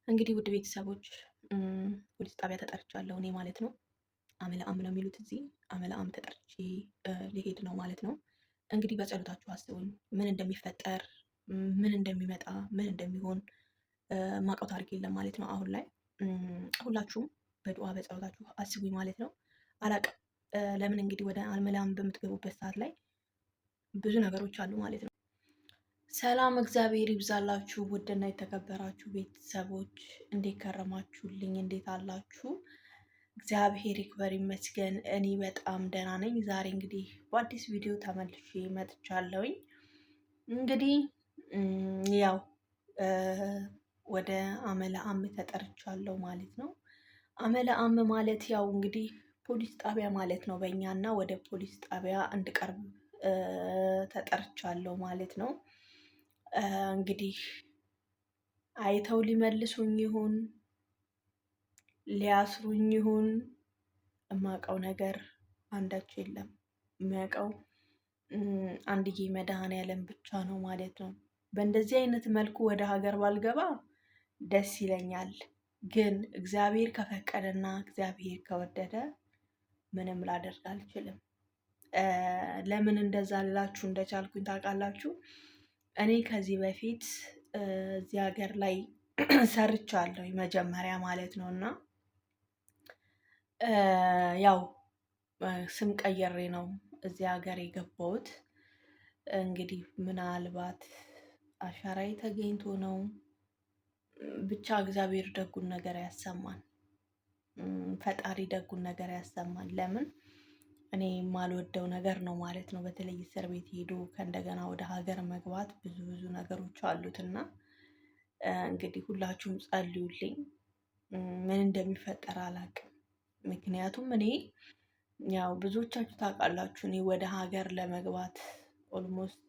እንግዲህ ውድ ቤተሰቦች ፖሊስ ጣቢያ ተጠርቻለሁ እኔ ማለት ነው። አመለአም ነው የሚሉት እዚህ አመለአም ተጠርቼ ሊሄድ ነው ማለት ነው። እንግዲህ በጸሎታችሁ አስቡኝ፣ ምን እንደሚፈጠር፣ ምን እንደሚመጣ፣ ምን እንደሚሆን ማውቀው ታሪክ የለም ማለት ነው። አሁን ላይ ሁላችሁም በዱዓ በጸሎታችሁ አስቡኝ ማለት ነው። አላቅም ለምን እንግዲህ ወደ አመለአም በምትገቡበት ሰዓት ላይ ብዙ ነገሮች አሉ ማለት ነው። ሰላም እግዚአብሔር ይብዛላችሁ። ውድና የተከበራችሁ ቤተሰቦች እንዴት ከረማችሁልኝ? እንዴት አላችሁ? እግዚአብሔር ይክበር ይመስገን። እኔ በጣም ደህና ነኝ። ዛሬ እንግዲህ በአዲስ ቪዲዮ ተመልሼ መጥቻለሁኝ። እንግዲህ ያው ወደ አመለአም ተጠርቻለሁ ማለት ነው። አመለአም ማለት ያው እንግዲህ ፖሊስ ጣቢያ ማለት ነው በእኛና ወደ ፖሊስ ጣቢያ እንድቀርብ ተጠርቻለሁ ማለት ነው። እንግዲህ አይተው ሊመልሱኝ ይሁን ሊያስሩኝ ይሁን እማውቀው ነገር አንዳች የለም። የሚያውቀው አንድዬ መድኃኔዓለም ብቻ ነው ማለት ነው። በእንደዚህ አይነት መልኩ ወደ ሀገር ባልገባ ደስ ይለኛል። ግን እግዚአብሔር ከፈቀደና እግዚአብሔር ከወደደ ምንም ላደርግ አልችልም። ለምን እንደዛ ልላችሁ እንደቻልኩኝ ታውቃላችሁ? እኔ ከዚህ በፊት እዚህ ሀገር ላይ ሰርቻለሁ መጀመሪያ ማለት ነው። እና ያው ስም ቀየሬ ነው እዚህ ሀገር የገባሁት። እንግዲህ ምናልባት አሻራዬ ተገኝቶ ነው። ብቻ እግዚአብሔር ደጉን ነገር ያሰማን፣ ፈጣሪ ደጉን ነገር ያሰማን። ለምን እኔ የማልወደው ነገር ነው ማለት ነው። በተለይ እስር ቤት ሄዶ ከእንደገና ወደ ሀገር መግባት ብዙ ነገሮች አሉት እና እንግዲህ ሁላችሁም ጸልዩልኝ። ምን እንደሚፈጠር አላውቅም። ምክንያቱም እኔ ያው ብዙዎቻችሁ ታውቃላችሁ እኔ ወደ ሀገር ለመግባት ኦልሞስት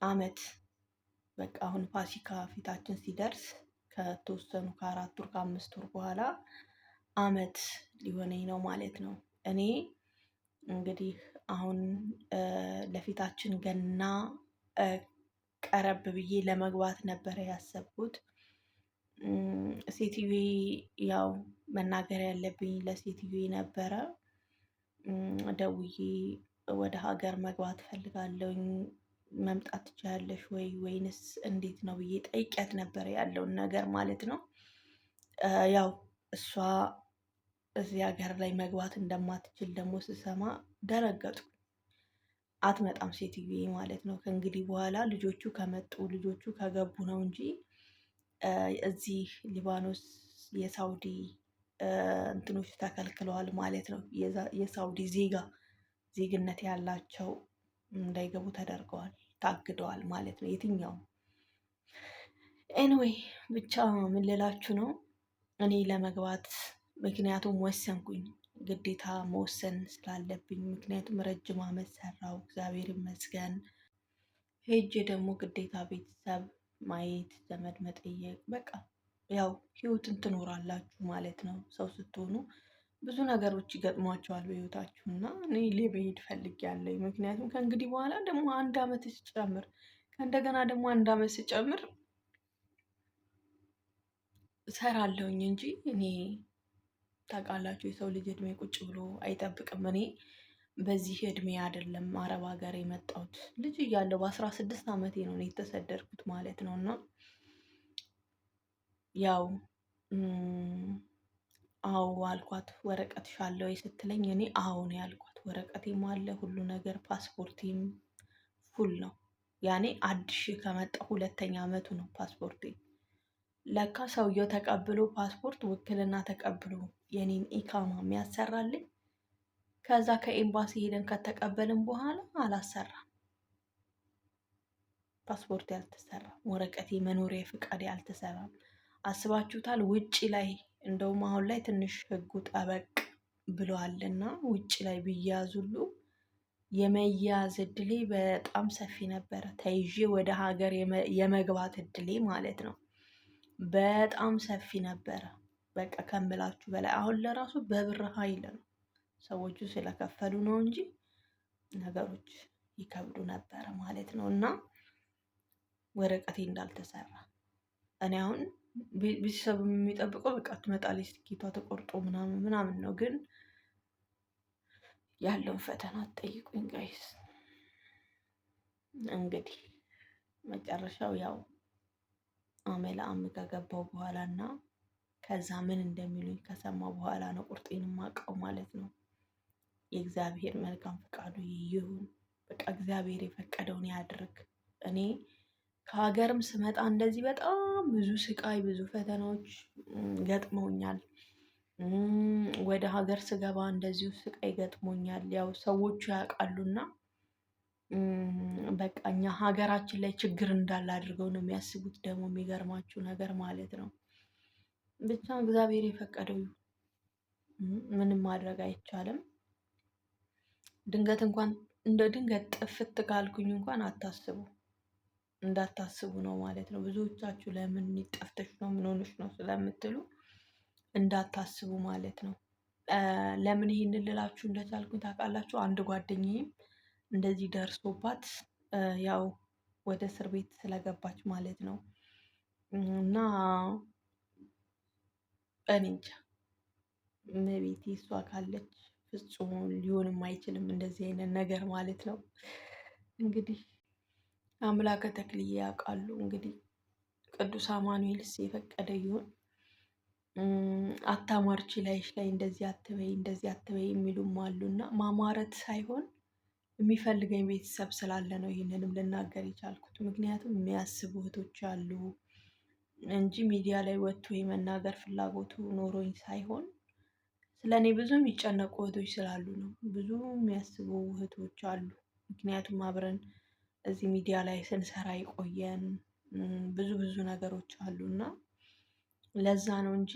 አመት በቃ አሁን ፋሲካ ፊታችን ሲደርስ ከተወሰኑ ከ4 ወር ከ5 ወር በኋላ አመት ሊሆነኝ ነው ማለት ነው። እኔ እንግዲህ አሁን ለፊታችን ገና ቀረብ ብዬ ለመግባት ነበረ ያሰብኩት። ሴትዬ ያው መናገር ያለብኝ ለሴትዬ ነበረ። ደውዬ ወደ ሀገር መግባት እፈልጋለሁኝ መምጣት ትችያለሽ ወይ ወይንስ እንዴት ነው ብዬ ጠይቂያት ነበረ ያለውን ነገር ማለት ነው። ያው እሷ እዚህ ሀገር ላይ መግባት እንደማትችል ደግሞ ስሰማ ደረገጥኩ። አትመጣም ሴትዬ ማለት ነው። ከእንግዲህ በኋላ ልጆቹ ከመጡ ልጆቹ ከገቡ ነው እንጂ እዚህ ሊባኖስ የሳውዲ እንትኖች ተከልክለዋል ማለት ነው። የሳውዲ ዜግነት ያላቸው እንዳይገቡ ተደርገዋል፣ ታግደዋል ማለት ነው። የትኛውም ኤንዌይ ብቻ ምን ልላችሁ ነው እኔ ለመግባት ምክንያቱም ወሰንኩኝ። ግዴታ መወሰን ስላለብኝ ምክንያቱም ረጅም አመት ሰራው እግዚአብሔር ይመስገን። ሄጄ ደግሞ ግዴታ ቤተሰብ ማየት ዘመድ መጠየቅ በቃ ያው ህይወትን ትኖራላችሁ ማለት ነው። ሰው ስትሆኑ ብዙ ነገሮች ይገጥሟቸዋል በህይወታችሁ እና እኔ መሄድ ፈልጌያለሁ። ምክንያቱም ከእንግዲህ በኋላ ደግሞ 1 አመት ስጨምር ከእንደገና ደግሞ 1 አመት ስጨምር እሰራለሁኝ እንጂ እኔ ታውቃላችሁ የሰው ልጅ እድሜ ቁጭ ብሎ አይጠብቅም። እኔ በዚህ እድሜ አይደለም አረብ ሀገር የመጣሁት ልጅ እያለሁ በ16 አመቴ ነው የተሰደድኩት ማለት ነው። እና ያው አዎ አልኳት። ወረቀትሽ አለ ወይ ስትለኝ እኔ አዎ ነው ያልኳት። ወረቀቴም አለ ሁሉ ነገር ፓስፖርቴም ፉል ነው። ያኔ አዲስ ከመጣሁ 2ኛ አመቱ ነው ፓስፖርቴ። ለካ ሰውየው ተቀብሎ ፓስፖርት ውክልና ተቀብሎ የኔን ኢካማ የሚያሰራልኝ ከዛ ከኤምባሲ ሄደን ከተቀበልን በኋላ አላሰራም። ፓስፖርት ያልተሰራም ወረቀቴ መኖሪያ ፍቃድ ያልተሰራም። አስባችሁታል? ውጪ ላይ እንደውም አሁን ላይ ትንሽ ህጉ ጠበቅ ብሏልና ውጪ ላይ ብያዙሉ የመያዝ እድሌ በጣም ሰፊ ነበረ። ተይዤ ወደ ሀገር የመግባት እድሌ ማለት ነው በጣም ሰፊ ነበረ። በቃ ከምላችሁ በላይ አሁን ለራሱ በብር ኃይል ነው ሰዎቹ ስለከፈሉ ነው እንጂ ነገሮች ይከብዱ ነበረ ማለት ነው። እና ወረቀቴ እንዳልተሰራ እኔ አሁን ቤተሰብ የሚጠብቀው በቃ ትመጣለች ትኬቷ ተቆርጦ ምናምን ምናምን ነው። ግን ያለውን ፈተና አትጠይቁኝ ጋይስ። እንግዲህ መጨረሻው ያው አመለአም ከገባው በኋላ እና ከዛ ምን እንደሚሉኝ ከሰማ በኋላ ነው ቁርጤን የማውቀው ማለት ነው። የእግዚአብሔር መልካም ፈቃዱ ይሁን። በቃ እግዚአብሔር የፈቀደውን ያድርግ። እኔ ከሀገርም ስመጣ እንደዚህ በጣም ብዙ ስቃይ፣ ብዙ ፈተናዎች ገጥመውኛል። ወደ ሀገር ስገባ እንደዚሁ ስቃይ ገጥሞኛል። ያው ሰዎቹ ያውቃሉና በቃ እኛ ሀገራችን ላይ ችግር እንዳለ አድርገው ነው የሚያስቡት። ደግሞ የሚገርማችሁ ነገር ማለት ነው ብቻ እግዚአብሔር የፈቀደው ምንም ማድረግ አይቻልም። ድንገት እንኳን እንደ ድንገት ጥፍት ካልኩኝ እንኳን አታስቡ፣ እንዳታስቡ ነው ማለት ነው። ብዙዎቻችሁ ለምን ጠፍተሽ ነው ምን ሆነሽ ነው ስለምትሉ እንዳታስቡ ማለት ነው። ለምን ይህንን ልላችሁ እንደቻልኩኝ ታውቃላችሁ? አንድ ጓደኛዬም እንደዚህ ደርሶባት ያው ወደ እስር ቤት ስለገባች ማለት ነው እና እኔ እንጃ እመቤቴ እሷ ካለች ፍጹም ሊሆንም አይችልም እንደዚህ አይነት ነገር ማለት ነው። እንግዲህ አምላከ ተክልዬ ያውቃሉ። እንግዲህ ቅዱስ አማኑኤልስ የፈቀደ ይሁን። አታማርች ላይሽ ላይ እንደዚህ አትበይ እንደዚህ አትበይ የሚሉም አሉና ማማረት ሳይሆን የሚፈልገኝ ቤተሰብ ስላለ ነው ይህንንም ልናገር የቻልኩት። ምክንያቱም የሚያስቡ እህቶች አሉ እንጂ ሚዲያ ላይ ወጥቶ የመናገር ፍላጎቱ ኖሮኝ ሳይሆን ስለ እኔ ብዙ የሚጨነቁ እህቶች ስላሉ ነው። ብዙ የሚያስቡ እህቶች አሉ። ምክንያቱም አብረን እዚህ ሚዲያ ላይ ስንሰራ የቆየን ብዙ ብዙ ነገሮች አሉ እና ለዛ ነው እንጂ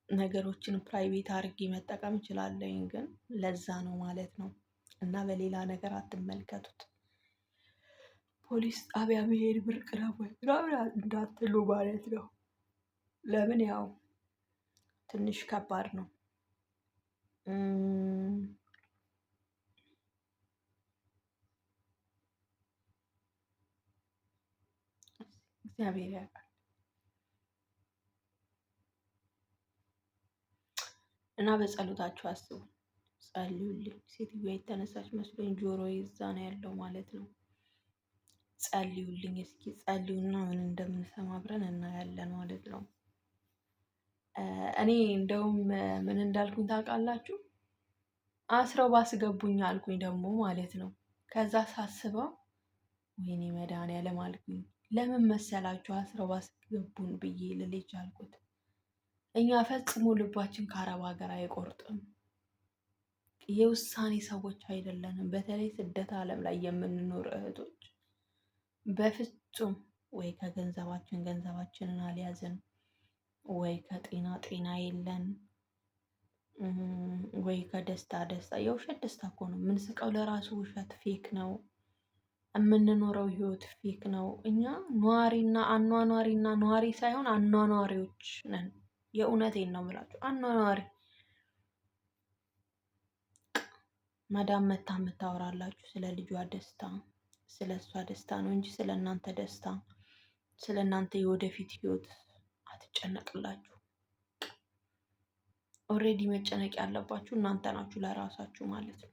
ነገሮችን ፕራይቬት አድርጌ መጠቀም እችላለሁ። ግን ለዛ ነው ማለት ነው እና በሌላ ነገር አትመልከቱት። ፖሊስ ጣቢያ መሄድ ብርቅ ነው ምናምን እንዳትሉ ማለት ነው። ለምን ያው ትንሽ ከባድ ነው። እግዚአብሔር ያውቃል እና በጸሎታችሁ አስቡ፣ ጸልዩልኝ። ሴትዮዋ የተነሳች መስሎኝ ጆሮዬ እዛ ነው ያለው ማለት ነው። ጸልዩልኝ እስኪ ጸልዩና ምን እንደምንሰማ አብረን እናያለን ማለት ነው። እኔ እንደውም ምን እንዳልኩኝ ታውቃላችሁ? አስረው ባስገቡኝ አልኩኝ ደግሞ ማለት ነው። ከዛ ሳስበው ወይኔ መድኃኒዓለም አልኩኝ። ለምን መሰላችሁ አስረው ባስገቡን ብዬ ልል የቻልኩት? እኛ ፈጽሞ ልባችን ከአረብ ሀገር አይቆርጥም። የውሳኔ ሰዎች አይደለንም። በተለይ ስደት ዓለም ላይ የምንኖር እህቶች በፍጹም ወይ ከገንዘባችን ገንዘባችንን አልያዝን፣ ወይ ከጤና ጤና የለን፣ ወይ ከደስታ ደስታ። የውሸት ደስታ እኮ ነው የምንስቀው። ለራሱ ውሸት ፌክ ነው። የምንኖረው ህይወት ፌክ ነው። እኛ ኗሪና አኗኗሪና ኗሪ ሳይሆን አኗኗሪዎች ነን። የእውነቴን ነው የምላችሁ። አኗኗሪ መዳም መታ የምታወራላችሁ ስለ ልጇ ደስታ፣ ስለ እሷ ደስታ ነው እንጂ ስለ እናንተ ደስታ፣ ስለ እናንተ የወደፊት ህይወት አትጨነቅላችሁ። ኦልሬዲ መጨነቅ ያለባችሁ እናንተ ናችሁ ለራሳችሁ ማለት ነው።